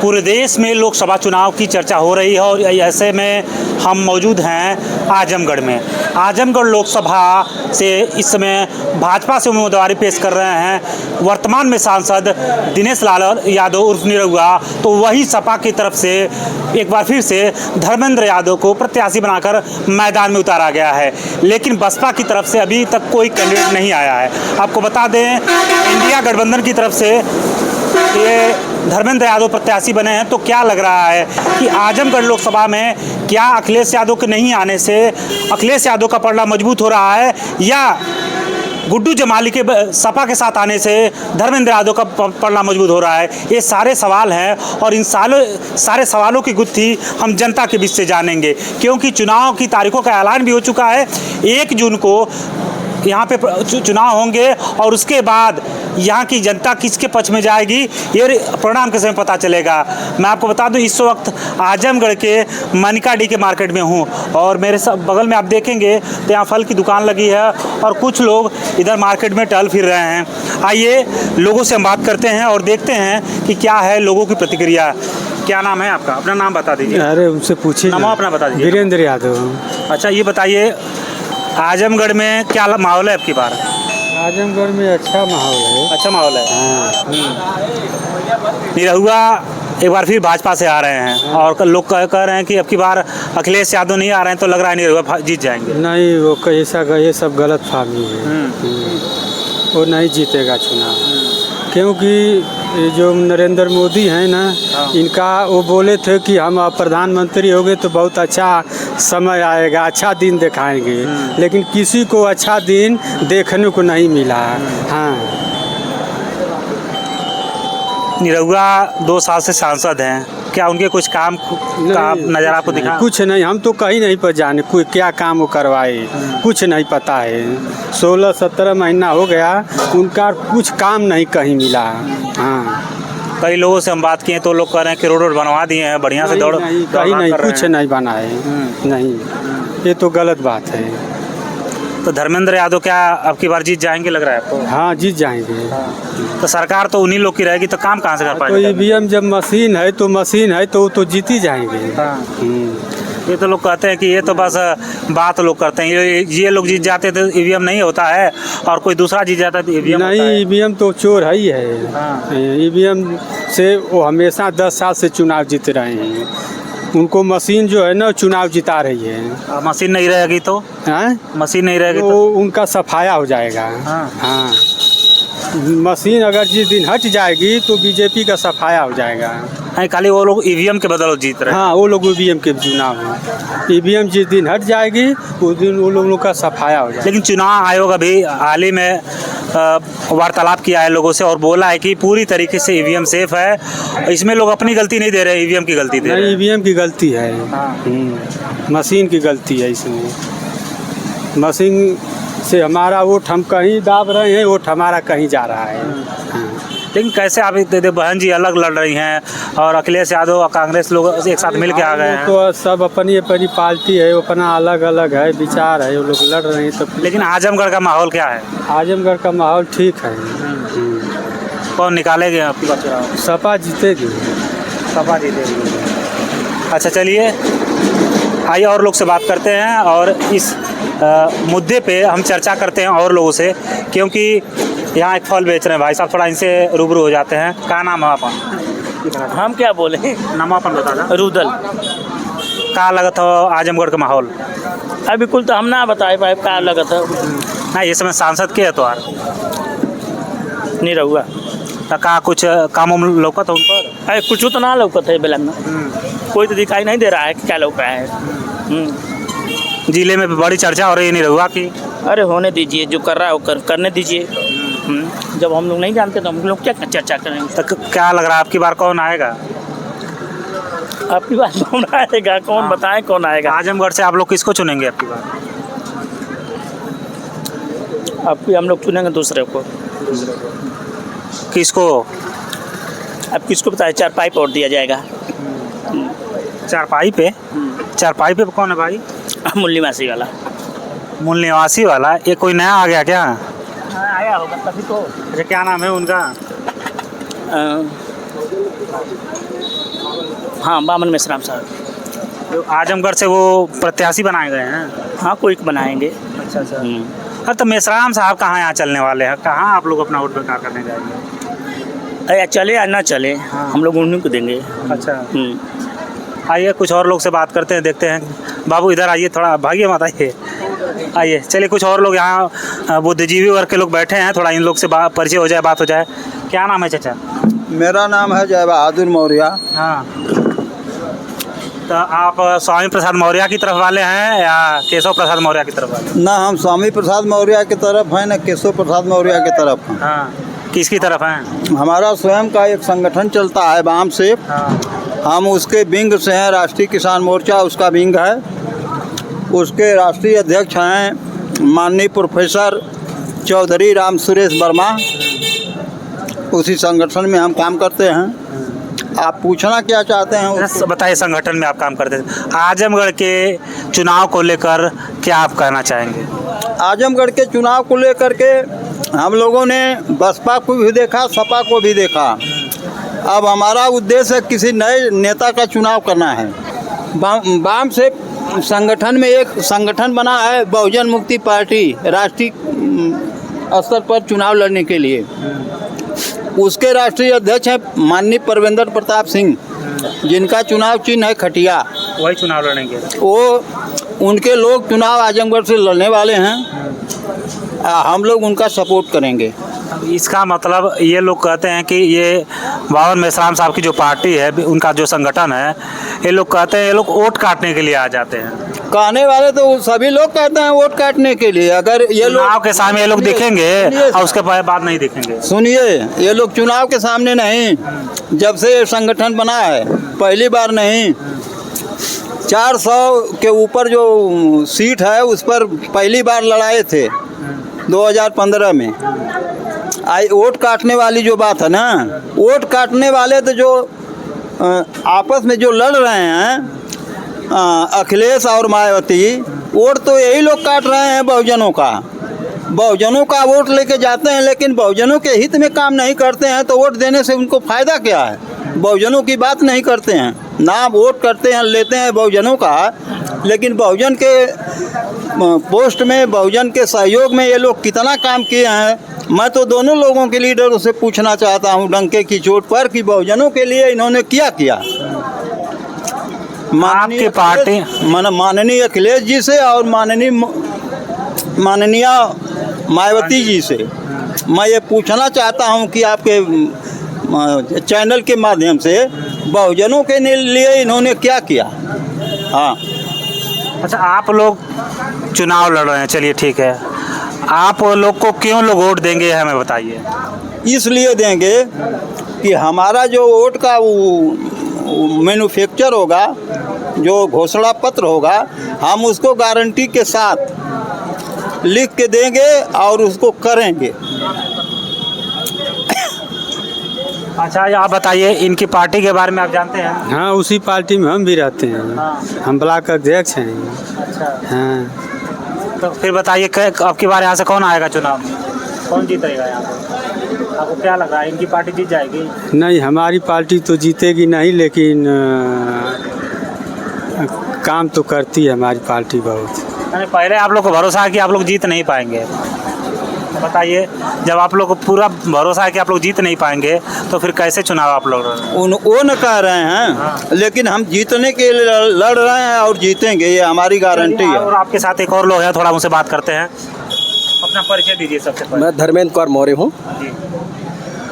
पूरे देश में लोकसभा चुनाव की चर्चा हो रही है और ऐसे में हम मौजूद हैं आजमगढ़ में। आजमगढ़ लोकसभा से इस समय भाजपा से उम्मीदवारी पेश कर रहे हैं वर्तमान में सांसद दिनेश लाल यादव उर्फ निरहुआ, तो वही सपा की तरफ से एक बार फिर से धर्मेंद्र यादव को प्रत्याशी बनाकर मैदान में उतारा गया है। लेकिन बसपा की तरफ से अभी तक कोई कैंडिडेट नहीं आया है। आपको बता दें, इंडिया गठबंधन की तरफ से ये धर्मेंद्र यादव प्रत्याशी बने हैं। तो क्या लग रहा है कि आजमगढ़ लोकसभा में क्या अखिलेश यादव के नहीं आने से अखिलेश यादव का पलड़ा मजबूत हो रहा है, या गुड्डू जमाली के सपा के साथ आने से धर्मेंद्र यादव का पलड़ा मजबूत हो रहा है? ये सारे सवाल हैं और इन सारे सवालों की गुत्थी हम जनता के बीच से जानेंगे, क्योंकि चुनाव की तारीखों का ऐलान भी हो चुका है। 1 जून को यहाँ पे चुनाव होंगे और उसके बाद यहाँ की जनता किसके पक्ष में जाएगी ये परिणाम के समय पता चलेगा। मैं आपको बता दूं, इस वक्त आजमगढ़ के मनिकाडी के मार्केट में हूँ और मेरे बगल में आप देखेंगे तो यहाँ फल की दुकान लगी है और कुछ लोग इधर मार्केट में टहल फिर रहे हैं। आइए लोगों से हम बात करते हैं और देखते हैं कि क्या है लोगों की प्रतिक्रिया। क्या नाम है आपका? अपना नाम बता दीजिए। अरे उनसे पूछिए। नाम अपना बता दीजिए। वीरेंद्र यादव। अच्छा, ये बताइए आजमगढ़ में क्या माहौल है आपकी बार? आजमगढ़ में अच्छा माहौल है। अच्छा माहौल है। हाँ। निरहुआ एक बार फिर भाजपा से आ रहे हैं और लोग कह रहे हैं कि अब की बार अखिलेश यादव नहीं आ रहे हैं, तो लग रहा है निरहुआ जीत जाएंगे। नहीं, वो ये सब गलत फहमी है। वो नहीं जीतेगा चुनाव, क्योंकि जो नरेंद्र मोदी हैं ना, इनका वो बोले थे कि हम प्रधानमंत्री हो गए तो बहुत अच्छा समय आएगा, अच्छा दिन दिखाएंगे, लेकिन किसी को अच्छा दिन देखने को नहीं मिला। हाँ, निरहुआ 2 साल से सांसद हैं, क्या उनके कुछ काम नज़र आपको दिखा? कुछ नहीं, हम तो कहीं नहीं पर जाने कोई क्या काम वो करवाए, कुछ नहीं पता है। 16-17 महीना हो गया, उनका कुछ काम नहीं कहीं मिला। हाँ, कई लोगों से हम बात किए तो लोग कह रहे हैं कि रोड बनवा दिए हैं, बढ़िया से दौड़ कहीं नहीं, कुछ नहीं बना है। नहीं, ये तो गलत बात है। तो धर्मेंद्र यादव क्या अब की बार जीत जाएंगे लग रहा है आपको? हाँ, जीत जाएंगे। तो सरकार तो उन्हीं लोग की रहेगी, तो काम कहाँ से कर पाएंगे? तो ईवीएम जब मशीन है तो वो तो जीत ही जाएंगे। ये तो लोग कहते हैं कि ये तो बस बात लोग करते हैं, ये लोग जीत जाते तो ईवीएम नहीं होता है और कोई दूसरा जीत जाता है तो ईवीएम नहीं, ईवीएम तो चोर है ही है। ईवीएम से वो हमेशा 10 साल से चुनाव जीत रहे हैं। उनको मशीन जो है ना चुनाव जिता रही है। मशीन नहीं रहेगी तो? मशीन नहीं रहेगी तो उनका सफाया हो जाएगा। हाँ, मशीन अगर जिस दिन हट जाएगी तो बीजेपी का सफाया हो जाएगा। खाली वो लोग ईवीएम के बदल जीत रहे हैं। हाँ, वो लोग ईवीएम के चुनाव है। ईवीएम जिस दिन हट जाएगी उस दिन वो लोगों का सफाया हो जाएगा। लेकिन चुनाव आयोग अभी हाल ही में वार्तालाप किया है लोगों से और बोला है कि पूरी तरीके से ईवीएम सेफ है, इसमें लोग अपनी गलती नहीं दे रहे, ईवीएम की गलती दे रहे हैं। नहीं, ईवीएम की गलती है। मशीन की गलती है इसमें। मशीन से हमारा वोट हम कहीं दाब रहे हैं, वोट हमारा कहीं जा रहा है। लेकिन कैसे आप बहन जी अलग लड़ रही हैं और अखिलेश यादव और कांग्रेस लोग एक साथ मिल के आ गए हैं? तो सब अपनी अपनी पार्टी है, अपना अलग अलग है, विचार है, वो लोग लड़ रहे हैं। तो लेकिन आजमगढ़ का माहौल क्या है? आजमगढ़ का माहौल ठीक है। कौन निकालेंगे आपकी बात? सपा जीतेगी। सपा जीतेगी। अच्छा, चलिए आइए और लोग से बात करते हैं और इस मुद्दे पे हम चर्चा करते हैं और लोगों से, क्योंकि यहाँ एक फल बेच रहे हैं भाई साहब, थोड़ा इनसे रूबरू हो जाते हैं। क्या नाम है आपका? हम क्या बोले? नाम अपन बता दें। रुदल। क्या लगत हो आजमगढ़ का माहौल? अभी कुल तो हम ना बताए भाई क्या लगत है। नहीं, इस समय सांसद के है तो यार निरहुआ तो का कुछ काम लौकत है उन पर? अरे कुछ तो ना लौकत है बेलन में, कोई तो दिखाई नहीं दे रहा है कि क्या लौका है। जिले में बड़ी चर्चा हो रही है निरहुआ की। अरे होने दीजिए, जो कर रहा है वो करने दीजिए। जब हम लोग नहीं जानते तो हम लोग क्या चर्चा करेंगे? तो क्या लग रहा है आपकी बार कौन आएगा? आपकी बार कौन आएगा? कौन बताएं कौन आएगा? आजमगढ़ से आप लोग किसको चुनेंगे आपकी बार? आपकी हम लोग चुनेंगे दूसरे को। किसको? अब किसको बताए? 4 पाइप और दिया जाएगा। 4 पाइप पे? 4 पाइप पे कौन है भाई? मूल निवासी वाला। मूल निवासी वाला? ये कोई नया आ गया क्या? हाँ, आया होगा तभी तो। अच्छा, क्या नाम है उनका? हाँ, बामन मेश्राम साहब। तो आजमगढ़ से वो प्रत्याशी बनाए गए हैं। हाँ, कोई बनाएंगे। अच्छा अच्छा। अरे तो मेश्राम साहब कहाँ यहाँ चलने वाले हैं, कहाँ आप लोग अपना वोट बेकार करने जाएंगे? अरे चले या ना चले, हम लोग उन्हीं को देंगे। अच्छा, आइए कुछ और लोग से बात करते हैं, देखते हैं। बाबू इधर आइए, थोड़ा भागिए मत, आइए आइए। चलिए कुछ और लोग यहाँ बुद्धिजीवी वर्ग के लोग बैठे हैं, थोड़ा इन लोग से परिचय हो जाए, बात हो जाए। क्या नाम है चाचा? मेरा नाम है जय बहादुर मौर्य। हाँ, तो आप स्वामी प्रसाद मौर्य की तरफ वाले हैं या केशव प्रसाद मौर्य की तरफ वाले? ना हम स्वामी प्रसाद मौर्य की तरफ हैं, न केशव प्रसाद मौर्य की तरफ हैं। हाँ, किसकी तरफ हैं? हमारा स्वयं का एक संगठन चलता है वाम से। हाँ, हम उसके विंग से हैं, राष्ट्रीय किसान मोर्चा उसका विंग है। उसके राष्ट्रीय अध्यक्ष हैं माननीय प्रोफेसर चौधरी राम सुरेश वर्मा। उसी संगठन में हम काम करते हैं। आप पूछना क्या चाहते हैं? बताइए, संगठन में आप काम करते हैं, आजमगढ़ के चुनाव को लेकर क्या आप कहना चाहेंगे? आजमगढ़ के चुनाव को लेकर के हम लोगों ने बसपा को भी देखा, सपा को भी देखा। अब हमारा उद्देश्य किसी नए नेता का चुनाव करना है। वाम से संगठन में एक संगठन बना है बहुजन मुक्ति पार्टी, राष्ट्रीय स्तर पर चुनाव लड़ने के लिए। उसके राष्ट्रीय अध्यक्ष हैं माननीय परवेंद्र प्रताप सिंह, जिनका चुनाव चिन्ह है खटिया। वही चुनाव लड़ेंगे? वो उनके लोग चुनाव आजमगढ़ से लड़ने वाले हैं। हम लोग उनका सपोर्ट करेंगे। इसका मतलब ये लोग कहते हैं कि ये बावन मेश्राम साहब की जो पार्टी है, उनका जो संगठन है, ये लोग कहते हैं ये लोग वोट काटने के लिए आ जाते हैं। कहने वाले तो सभी लोग कहते हैं वोट काटने के लिए। अगर ये लोग चुनाव के सामने ये लोग दिखेंगे और उसके बाद नहीं दिखेंगे। सुनिए, ये लोग चुनाव के सामने नहीं, जब से ये संगठन बना है पहली बार नहीं, 400 के ऊपर जो सीट है उस पर पहली बार लड़ाए थे 2015 में। आई वोट काटने वाली जो बात है ना, वोट काटने वाले तो जो आपस में जो लड़ रहे हैं अखिलेश और मायावती, वोट तो यही लोग काट रहे हैं बहुजनों का। बहुजनों का वोट लेके जाते हैं, लेकिन बहुजनों के हित में काम नहीं करते हैं, तो वोट देने से उनको फ़ायदा क्या है? बहुजनों की बात नहीं करते हैं, ना वोट करते हैं, लेते हैं बहुजनों का, लेकिन बहुजन के पोस्ट में, बहुजन के सहयोग में ये लोग कितना काम किए हैं। मैं तो दोनों लोगों के लीडरों से पूछना चाहता हूँ डंके की चोट पर कि बहुजनों के लिए इन्होंने क्या किया। आपकी पार्टी माननीय अखिलेश जी से और माननीय मायावती जी से मैं ये पूछना चाहता हूँ कि आपके चैनल के माध्यम से बहुजनों के लिए इन्होंने क्या किया। हाँ, अच्छा, आप लोग चुनाव लड़ रहे हैं, चलिए ठीक है, आप लोग को क्यों लोग वोट देंगे हमें बताइए। इसलिए देंगे कि हमारा जो वोट का मैन्युफैक्चर होगा, जो घोषणा पत्र होगा, हम उसको गारंटी के साथ लिख के देंगे और उसको करेंगे। अच्छा, आप बताइए, इनकी पार्टी के बारे में आप जानते हैं? हाँ, उसी पार्टी में हम भी रहते हैं। हम ब्लॉक अध्यक्ष हैं। अच्छा, हाँ। तो फिर बताइए अब की बार यहाँ से कौन आएगा चुनाव में, कौन जीतेगा यहाँ पर? आपको क्या लग रहा है, इनकी पार्टी जीत जाएगी? नहीं, हमारी पार्टी तो जीतेगी नहीं, लेकिन काम तो करती है हमारी पार्टी बहुत। पहले आप लोग को भरोसा है कि आप लोग जीत नहीं पाएंगे, बताइए, जब आप लोग को पूरा भरोसा है कि आप लोग जीत नहीं पाएंगे तो फिर कैसे चुनाव आप लोग वो न कह रहे हैं। हाँ। लेकिन हम जीतने के लिए लड़ रहे हैं और जीतेंगे, ये हमारी गारंटी है। और आपके साथ एक और लोग हैं, थोड़ा उनसे बात करते हैं। अपना परिचय दीजिए सबसे पहले। मैं धर्मेंद्र कुमार मौर्य हूँ।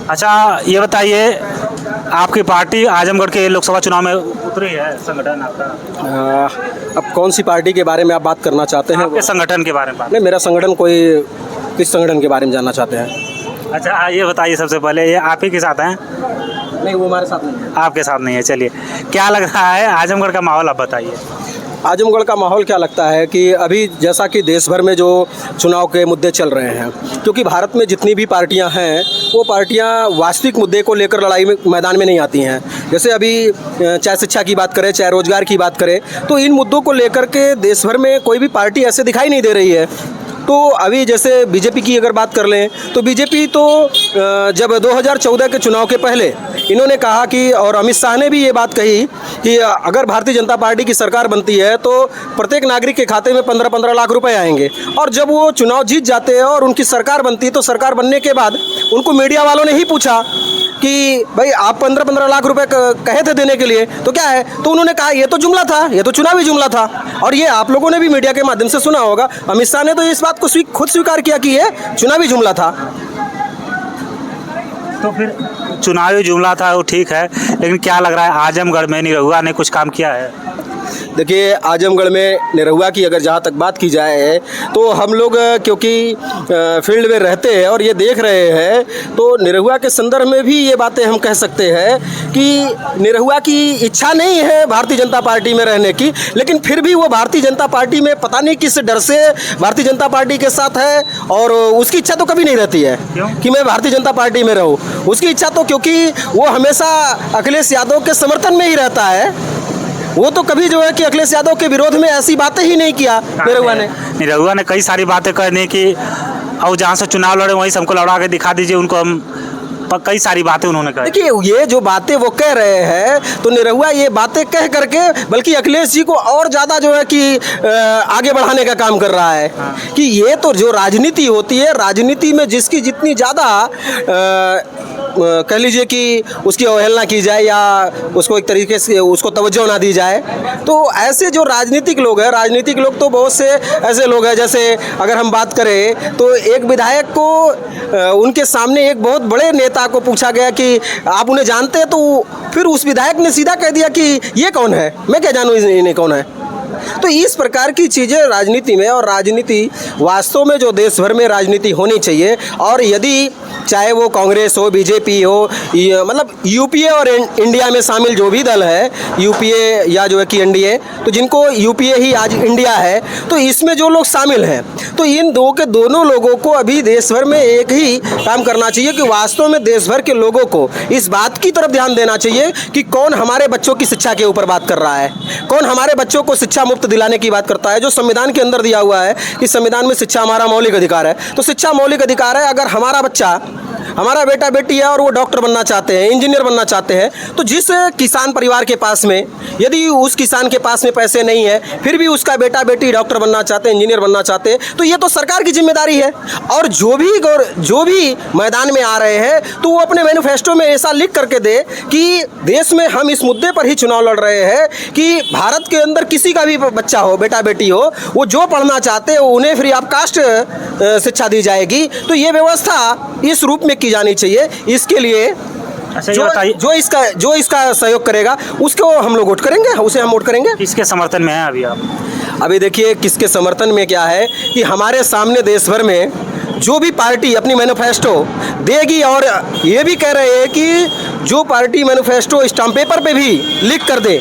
अच्छा, ये बताइए, आपकी पार्टी आजमगढ़ के लोकसभा चुनाव में उतरी है, संगठन आपका? अब कौन सी पार्टी के बारे में आप बात करना चाहते हैं? आपके संगठन के बारे में बात। नहीं, मेरा संगठन कोई, किस संगठन के बारे में जानना चाहते हैं? अच्छा, ये बताइए सबसे पहले, ये आप ही के साथ हैं? नहीं, वो हमारे साथ नहीं है। आपके साथ नहीं है। चलिए, क्या लग रहा है आजमगढ़ का माहौल, आप बताइए। आजमगढ़ का माहौल क्या लगता है कि अभी जैसा कि देश भर में जो चुनाव के मुद्दे चल रहे हैं, क्योंकि भारत में जितनी भी पार्टियां हैं वो पार्टियां वास्तविक मुद्दे को लेकर लड़ाई में मैदान में नहीं आती हैं। जैसे अभी चाहे शिक्षा की बात करें, चाहे रोजगार की बात करें, तो इन मुद्दों को लेकर के देश भर में कोई भी पार्टी ऐसे दिखाई नहीं दे रही है। तो अभी जैसे बीजेपी की अगर बात कर लें तो बीजेपी तो जब 2014 के चुनाव के पहले इन्होंने कहा कि, और अमित शाह ने भी ये बात कही कि अगर भारतीय जनता पार्टी की सरकार बनती है तो प्रत्येक नागरिक के खाते में 15-15 लाख रुपए आएंगे। और जब वो चुनाव जीत जाते हैं और उनकी सरकार बनती है तो सरकार बनने के बाद उनको मीडिया वालों ने ही पूछा कि भाई आप 15-15 लाख रुपए कहे थे देने के लिए, तो क्या है? तो उन्होंने कहा ये तो जुमला था, ये तो चुनावी जुमला था। और ये आप लोगों ने भी मीडिया के माध्यम से सुना होगा, अमित शाह ने तो इस बात को खुद स्वीकार किया कि ये चुनावी जुमला था। तो फिर चुनावी जुमला था वो ठीक है, लेकिन क्या लग रहा है आजमगढ़ में निरहुआ ने कुछ काम किया है? देखिए, आजमगढ़ में निरहुआ की अगर जहाँ तक बात की जाए तो हम लोग क्योंकि फील्ड में रहते हैं और ये देख रहे हैं, तो निरहुआ के संदर्भ में भी ये बातें हम कह सकते हैं कि निरहुआ की इच्छा नहीं है भारतीय जनता पार्टी में रहने की, लेकिन फिर भी वो भारतीय जनता पार्टी में पता नहीं किस डर से भारतीय जनता पार्टी के साथ है। और उसकी इच्छा तो कभी नहीं रहती है कि मैं भारतीय जनता पार्टी में रहूँ। उसकी इच्छा तो, क्योंकि वो हमेशा अखिलेश यादव के समर्थन में ही रहता है, वो तो कभी जो है कि अखिलेश यादव के विरोध में ऐसी बातें ही नहीं किया निरहुआ ने कई सारी बातें करने की, और जहाँ से चुनाव लड़े वहीं से हमको लड़ा के दिखा दीजिए उनको, हम कई सारी बातें उन्होंने कही। देखिए, ये जो बातें वो कह रहे हैं तो निरहुआ ये बातें कह करके बल्कि अखिलेश जी को और ज़्यादा जो है कि आगे बढ़ाने का काम कर रहा है। कि ये तो जो राजनीति होती है, राजनीति में जिसकी जितनी ज़्यादा कह लीजिए कि उसकी अवहेलना की जाए या उसको एक तरीके से उसको तवज्जो ना दी जाए, तो ऐसे जो राजनीतिक लोग हैं, राजनीतिक लोग तो बहुत से ऐसे लोग हैं, जैसे अगर हम बात करें तो एक विधायक को उनके सामने एक बहुत बड़े नेता को पूछा गया कि आप उन्हें जानते हैं, तो फिर उस विधायक ने सीधा कह दिया कि ये कौन है, मैं क्या जानूँ इन्हें कौन है। तो इस प्रकार की चीज़ें राजनीति में, और राजनीति वास्तव में जो देश भर में राजनीति होनी चाहिए, और यदि चाहे वो कांग्रेस हो, बीजेपी हो, मतलब यूपीए और इंडिया में शामिल जो भी दल है, यूपीए या जो है कि एनडीए, तो जिनको यूपीए ही आज इंडिया है, तो इसमें जो लोग शामिल हैं, तो इन दोनों लोगों को अभी देश भर में एक ही काम करना चाहिए कि वास्तव में देश भर के लोगों को इस बात की तरफ ध्यान देना चाहिए कि कौन हमारे बच्चों की शिक्षा के ऊपर बात कर रहा है, कौन हमारे बच्चों को शिक्षा मुफ्त दिलाने की बात करता है। जो संविधान के अंदर दिया हुआ है कि संविधान में शिक्षा हमारा मौलिक अधिकार है, तो शिक्षा मौलिक अधिकार है। अगर हमारा बच्चा, हमारा बेटा बेटी है और वो डॉक्टर बनना चाहते हैं, इंजीनियर बनना चाहते हैं, तो जिस किसान परिवार के पास में, यदि उस किसान के पास में पैसे नहीं है, फिर भी उसका बेटा बेटी डॉक्टर बनना चाहते हैं, इंजीनियर बनना चाहते हैं, तो ये तो सरकार की जिम्मेदारी है। और जो भी मैदान में आ रहे हैं, तो वो अपने मैनिफेस्टो में ऐसा लिख करके दे कि देश में हम इस मुद्दे पर ही चुनाव लड़ रहे हैं कि भारत के अंदर किसी का भी बच्चा हो, बेटा बेटी हो, वो जो पढ़ना चाहते हैं उन्हें फ्री ऑफ कास्ट शिक्षा दी जाएगी। तो ये व्यवस्था इस रूप में की जानी चाहिए। इसके लिए अच्छा, जो इसका सहयोग करेगा उसको हम लोग वोट करेंगे, उसे हम वोट करेंगे। किसके समर्थन में है अभी आप? अभी देखिए, किसके समर्थन में क्या है कि हमारे सामने देश भर में जो भी पार्टी अपनी मैनिफेस्टो देगी, और ये भी कह रहे हैं कि जो पार्टी मैनिफेस्टो स्टाम्प पेपर पे भी लिख कर दे,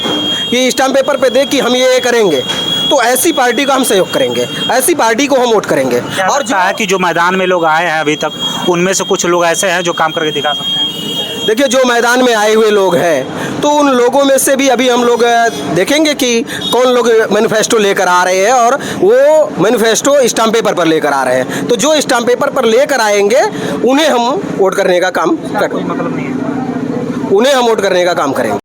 कि स्टाम्प पेपर पे दे कि हम ये करेंगे, तो ऐसी पार्टी का हम सहयोग करेंगे, ऐसी पार्टी को हम वोट करेंगे। और जो है कि जो मैदान में लोग आए हैं अभी तक, उनमें से कुछ लोग ऐसे हैं जो काम करके दिखा सकते हैं। देखिए, जो मैदान में आए हुए लोग हैं, तो उन लोगों में से भी अभी हम लोग देखेंगे कि कौन लोग मैनिफेस्टो लेकर आ रहे हैं, और वो मैनिफेस्टो स्टाम्प पेपर पर लेकर आ रहे हैं। तो जो स्टाम्प पेपर पर लेकर आएंगे उन्हें हम वोट करने का काम करेंगे।